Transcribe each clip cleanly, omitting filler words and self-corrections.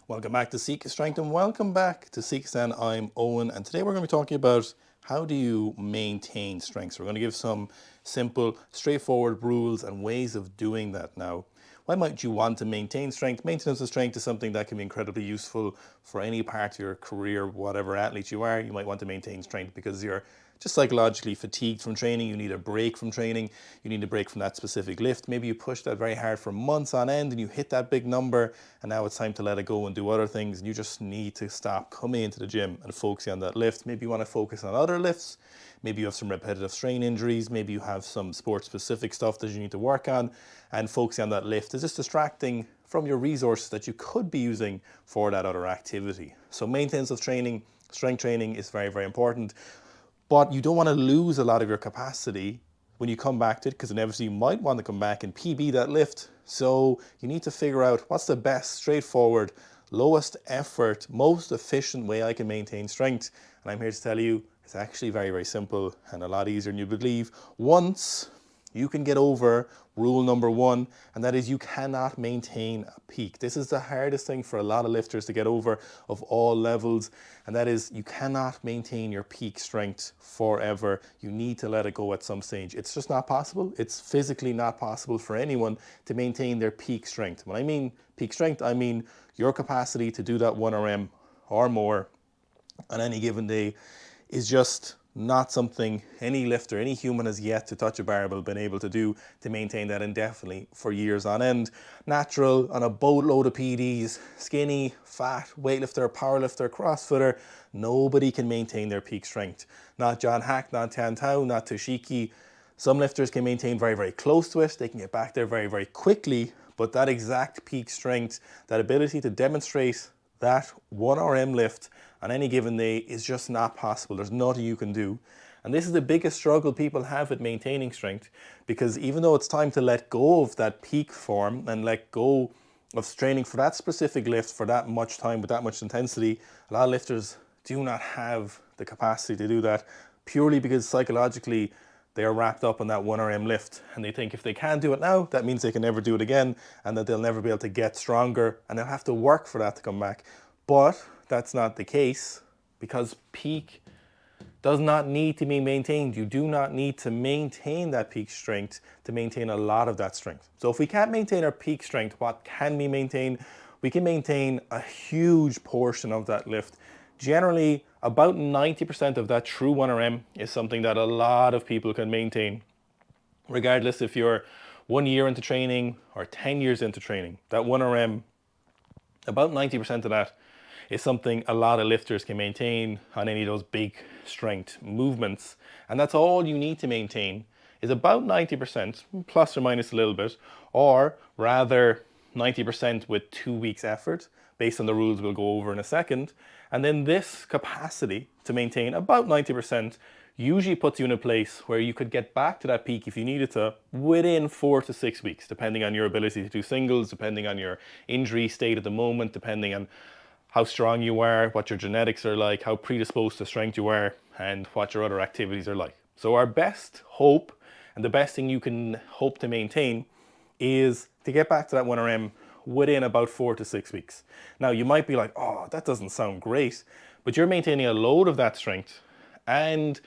Welcome back to Sika Strength and welcome back to Sika Stand. I'm Owen and today we're going to be talking about how do you maintain strength. So we're going to give some simple, straightforward rules and ways of doing that. Now, why might you want to maintain strength? Maintenance of strength is something that can be incredibly useful for any part of your career, whatever athlete you are. You might want to maintain strength because you're just psychologically fatigued from training. You need a break from training. You need a break from that specific lift. Maybe you pushed that very hard for months on end and you hit that big number and now it's time to let it go and do other things and you just need to stop coming into the gym and focusing on that lift. Maybe you want to focus on other lifts. Maybe you have some repetitive strain injuries. Maybe you have some sport specific stuff that you need to work on, and focusing on that lift is just distracting from your resources that you could be using for that other activity. So maintenance of training, strength training is very, very important. But you don't want to lose a lot of your capacity when you come back to it, because inevitably you might want to come back and PB that lift. So you need to figure out what's the best, straightforward, lowest effort, most efficient way I can maintain strength. And I'm here to tell you it's actually very, very simple and a lot easier than you believe once you can get over rule number one, and that is you cannot maintain a peak. This is the hardest thing for a lot of lifters to get over of all levels, and that is you cannot maintain your peak strength forever. You need to let it go at some stage. It's just not possible. It's physically not possible for anyone to maintain their peak strength. When I mean peak strength, I mean your capacity to do that 1 RM or more on any given day is just not something any lifter, any human has yet to touch a barbell been able to do to maintain that indefinitely for years on end. Natural, on a boatload of PDs, skinny, fat, weightlifter, powerlifter, crossfitter, nobody can maintain their peak strength. Not John Hack, not Tan Tao, not Toshiki. Some lifters can maintain very, very close to it. They can get back there very, very quickly, but that exact peak strength, that ability to demonstrate that 1 RM lift on any given day is just not possible. There's nothing you can do. And this is the biggest struggle people have with maintaining strength, because even though it's time to let go of that peak form and let go of training for that specific lift for that much time with that much intensity, a lot of lifters do not have the capacity to do that purely because psychologically they are wrapped up on that 1 RM lift and they think if they can't do it now, that means they can never do it again and that they'll never be able to get stronger and they'll have to work for that to come back. But that's not the case, because peak does not need to be maintained. You do not need to maintain that peak strength to maintain a lot of that strength. So if we can't maintain our peak strength, what can we maintain? We can maintain a huge portion of that lift. Generally, about 90% of that true 1 RM is something that a lot of people can maintain, regardless if you're 1 year into training or 10 years into training. That 1 RM, about 90% of that is something a lot of lifters can maintain on any of those big strength movements. And that's all you need to maintain, is about 90%, plus or minus a little bit, or rather 90% with 2 weeks effort, based on the rules we'll go over in a second. And then this capacity to maintain about 90% usually puts you in a place where you could get back to that peak if you needed to within 4 to 6 weeks, depending on your ability to do singles, depending on your injury state at the moment, depending on how strong you are, what your genetics are like, how predisposed to strength you are, and what your other activities are like. So our best hope, and the best thing you can hope to maintain, is to get back to that 1 RM within about 4 to 6 weeks. Now you might be like, oh, that doesn't sound great, but you're maintaining a load of that strength, and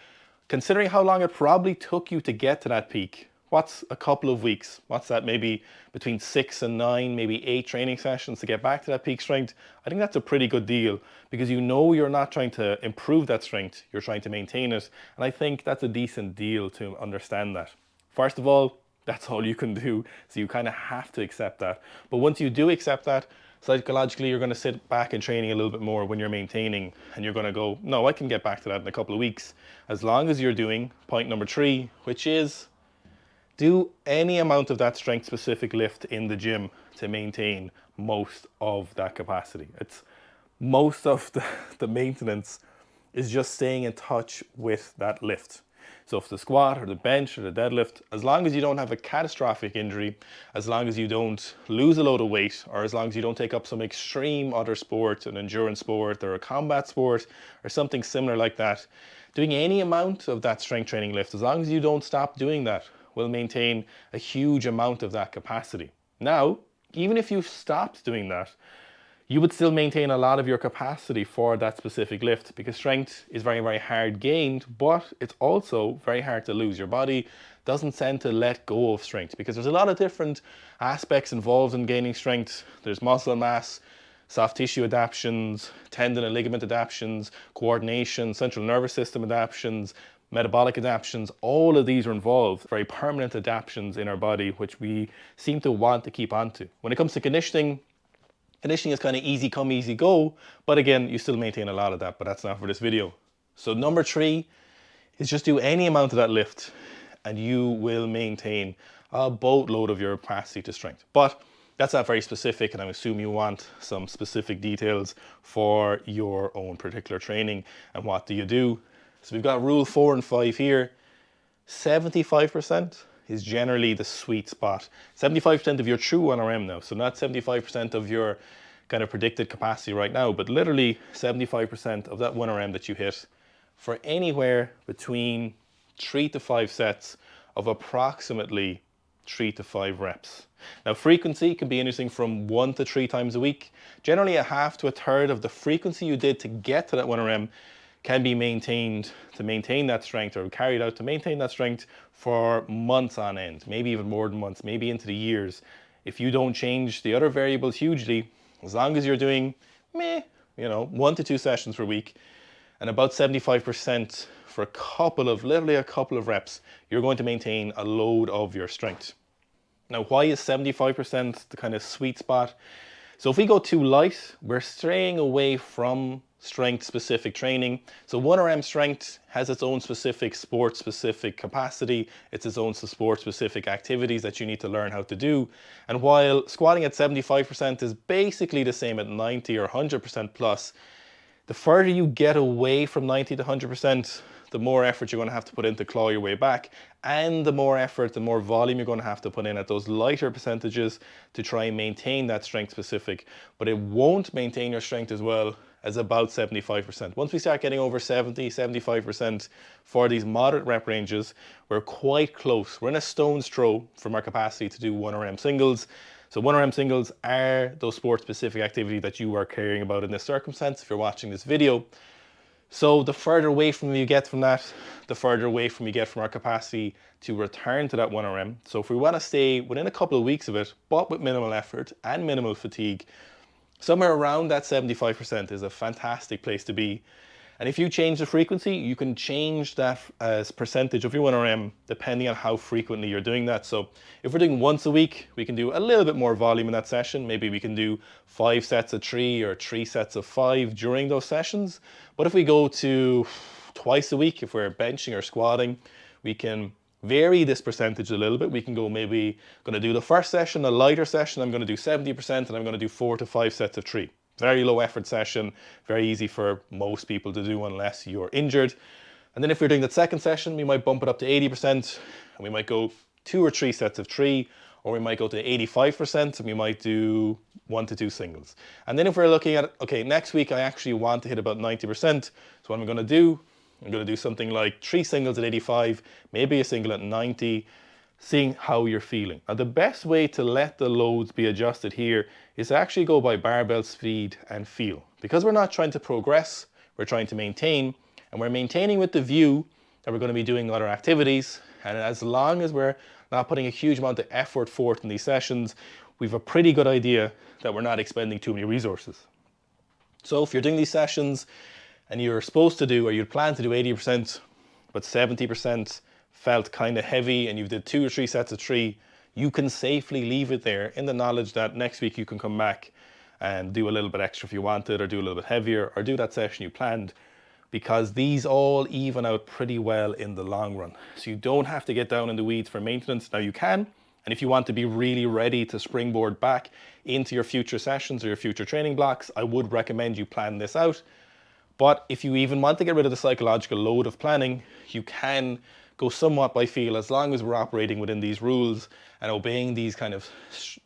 considering how long it probably took you to get to that peak, what's a couple of weeks? What's that, maybe between 6 and 9, maybe 8 training sessions to get back to that peak strength? I think that's a pretty good deal, because you know you're not trying to improve that strength, you're trying to maintain it. And I think that's a decent deal to understand that. First of all, that's all you can do, so you kind of have to accept that. But once you do accept that, psychologically you're going to sit back in training a little bit more when you're maintaining, and you're going to go, no, I can get back to that in a couple of weeks, as long as you're doing point number 3, which is do any amount of that strength specific lift in the gym to maintain most of that capacity. It's most of the maintenance is just staying in touch with that lift. So if the squat or the bench or the deadlift, as long as you don't have a catastrophic injury, as long as you don't lose a load of weight, or as long as you don't take up some extreme other sport, an endurance sport or a combat sport or something similar like that, doing any amount of that strength training lift, as long as you don't stop doing that, will maintain a huge amount of that capacity. Now, even if you've stopped doing that, you would still maintain a lot of your capacity for that specific lift, because strength is very, very hard gained, but it's also very hard to lose. Your body doesn't tend to let go of strength because there's a lot of different aspects involved in gaining strength. There's muscle mass, soft tissue adaptations, tendon and ligament adaptations, coordination, central nervous system adaptations, metabolic adaptations. All of these are involved, very permanent adaptations in our body, which we seem to want to keep onto. When it comes to conditioning is kind of easy come, easy go, but again, you still maintain a lot of that, but that's not for this video. So number 3 is just do any amount of that lift and you will maintain a boatload of your capacity to strength. But that's not very specific, and I assume you want some specific details for your own particular training. And what do you do? So we've got rule 4 and 5 here. 75% is generally the sweet spot. 75% of your true 1RM now. So not 75% of your kind of predicted capacity right now, but literally 75% of that 1RM that you hit for anywhere between 3 to 5 sets of approximately 3 to 5 reps. Now frequency can be anything from 1 to 3 times a week. Generally a half to a third of the frequency you did to get to that 1RM can be maintained to maintain that strength, or carried out to maintain that strength for months on end, maybe even more than months, maybe into the years. If you don't change the other variables hugely, as long as you're doing 1 to 2 sessions per week and about 75% for literally a couple of reps, you're going to maintain a load of your strength. Now, why is 75% the kind of sweet spot? So if we go too light, we're straying away from strength-specific training. So 1RM strength has its own specific sport-specific capacity. It's its own sport-specific activities that you need to learn how to do. And while squatting at 75% is basically the same at 90 or 100% plus, the further you get away from 90 to 100%, the more effort you're going to have to put in to claw your way back, and the more effort, the more volume you're going to have to put in at those lighter percentages to try and maintain that strength specific. But it won't maintain your strength as well as about 75%. Once we start getting over 70, 75% for these moderate rep ranges, we're quite close. We're in a stone's throw from our capacity to do 1RM singles. So 1RM singles are those sport-specific activities that you are caring about in this circumstance if you're watching this video. So the further away from you get from that, the further away from you get from our capacity to return to that 1RM. So if we want to stay within a couple of weeks of it, but with minimal effort and minimal fatigue, somewhere around that 75% is a fantastic place to be. And if you change the frequency, you can change that as percentage of your 1RM depending on how frequently you're doing that. So if we're doing once a week, we can do a little bit more volume in that session. Maybe we can do 5 sets of 3 or 3 sets of 5 during those sessions. But if we go to twice a week, if we're benching or squatting, we can vary this percentage a little bit. We can go, maybe going to do the first session, a lighter session, I'm going to do 70%, and I'm going to do 4 to 5 sets of 3. Very low effort session, very easy for most people to do unless you're injured. And then if we're doing that second session, we might bump it up to 80%, and we might go 2 or 3 sets of 3, or we might go to 85%, and we might do 1 to 2 singles. And then if we're looking at, okay, next week I actually want to hit about 90%, so what I'm going to do, I'm going to do something like 3 singles at 85, maybe a single at 90, seeing how you're feeling. Now the best way to let the loads be adjusted here is to actually go by barbell speed and feel. Because we're not trying to progress, we're trying to maintain, and we're maintaining with the view that we're going to be doing other activities. And as long as we're not putting a huge amount of effort forth in these sessions, we've a pretty good idea that we're not expending too many resources. So if you're doing these sessions and you're supposed to do, or you plan to do 80%, but 70% felt kind of heavy and you did 2 or 3 sets of 3, you can safely leave it there in the knowledge that next week you can come back and do a little bit extra if you wanted, or do a little bit heavier, or do that session you planned, because these all even out pretty well in the long run. So you don't have to get down in the weeds for maintenance. Now you can, and if you want to be really ready to springboard back into your future sessions or your future training blocks, I would recommend you plan this out. But if you even want to get rid of the psychological load of planning, you can go somewhat by feel, as long as we're operating within these rules and obeying these kind of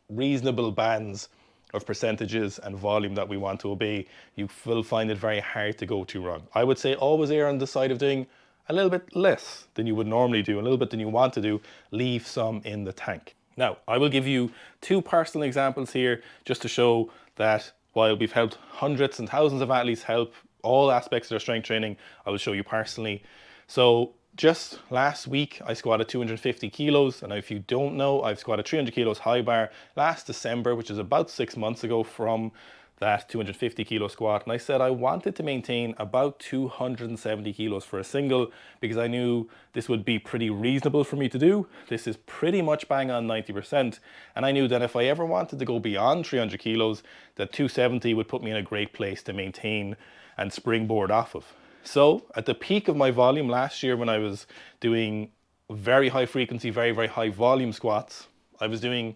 reasonable bands of percentages and volume that we want to obey. You will find it very hard to go too wrong. I would say always err on the side of doing a little bit less than you would normally do, a little bit than you want to do. Leave some in the tank. Now, I will give you 2 personal examples here just to show that while we've helped hundreds and thousands of athletes help all aspects of their strength training, I will show you personally. So just last week, I squatted 250 kilos. And if you don't know, I've squatted 300 kilos high bar last December, which is about 6 months ago from that 250 kilo squat. And I said I wanted to maintain about 270 kilos for a single because I knew this would be pretty reasonable for me to do. This is pretty much bang on 90%. And I knew that if I ever wanted to go beyond 300 kilos, that 270 would put me in a great place to maintain and springboard off of. So at the peak of my volume last year, when I was doing very high frequency, very, very high volume squats, I was doing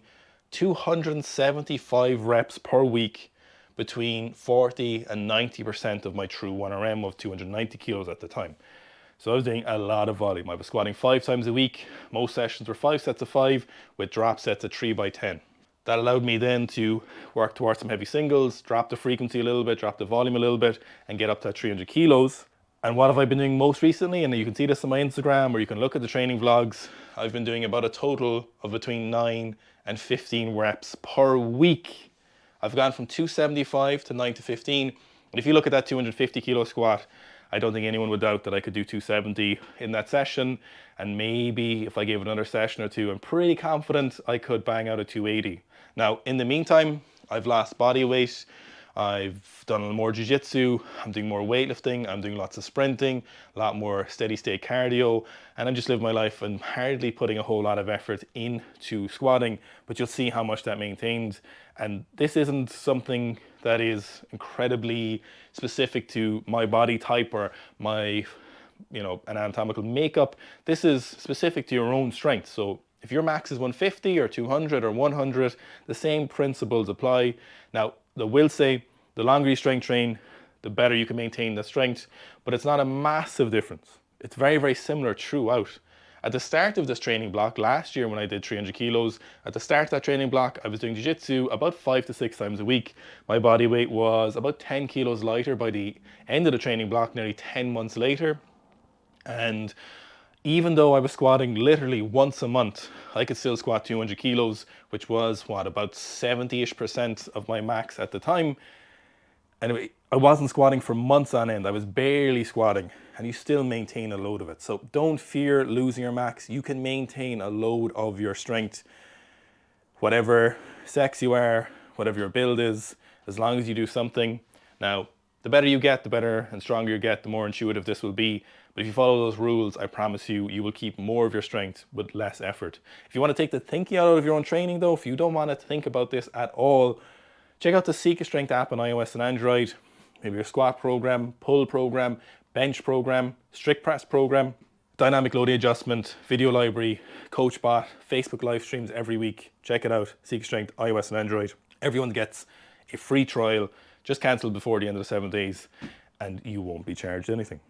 275 reps per week between 40 and 90% of my true 1RM of 290 kilos at the time. So I was doing a lot of volume. I was squatting 5 times a week. Most sessions were 5 sets of 5 with drop sets of 3 by 10. That allowed me then to work towards some heavy singles, drop the frequency a little bit, drop the volume a little bit, and get up to 300 kilos. And what have I been doing most recently? And you can see this on my Instagram, or you can look at the training vlogs. I've been doing about a total of between 9 and 15 reps per week. I've gone from 275 to 9 to 15. And if you look at that 250 kilo squat, I don't think anyone would doubt that I could do 270 in that session. And maybe if I gave it another session or two, I'm pretty confident I could bang out a 280. Now, in the meantime, I've lost body weight. I've done more jiu-jitsu, I'm doing more weightlifting, I'm doing lots of sprinting, a lot more steady state cardio, and I'm just living my life and hardly putting a whole lot of effort into squatting, but you'll see how much that maintains. And this isn't something that is incredibly specific to my body type or my, anatomical makeup. This is specific to your own strength. So if your max is 150 or 200 or 100, the same principles apply. Now, I will say the longer you strength train, the better you can maintain the strength, but it's not a massive difference. It's very, very similar throughout. At the start of this training block, last year when I did 300 kilos, at the start of that training block, I was doing jiu-jitsu about 5 to 6 times a week. My body weight was about 10 kilos lighter by the end of the training block, nearly 10 months later. And even though I was squatting literally once a month, I could still squat 200 kilos, which was about 70-ish% of my max at the time. Anyway, I wasn't squatting for months on end. I was barely squatting, and you still maintain a load of it. So don't fear losing your max. You can maintain a load of your strength, whatever sex you are, whatever your build is, as long as you do something. Now, the better you get, the better and stronger you get, the more intuitive this will be. But if you follow those rules, I promise you, you will keep more of your strength with less effort. If you want to take the thinking out of your own training though, if you don't want to think about this at all, check out the Sika Strength app on iOS and Android. Maybe your squat program, pull program, bench program, strict press program, dynamic loading adjustment, video library, coach bot, Facebook live streams every week. Check it out, Sika Strength, iOS and Android. Everyone gets a free trial. Just cancel before the end of the 7 days and you won't be charged anything.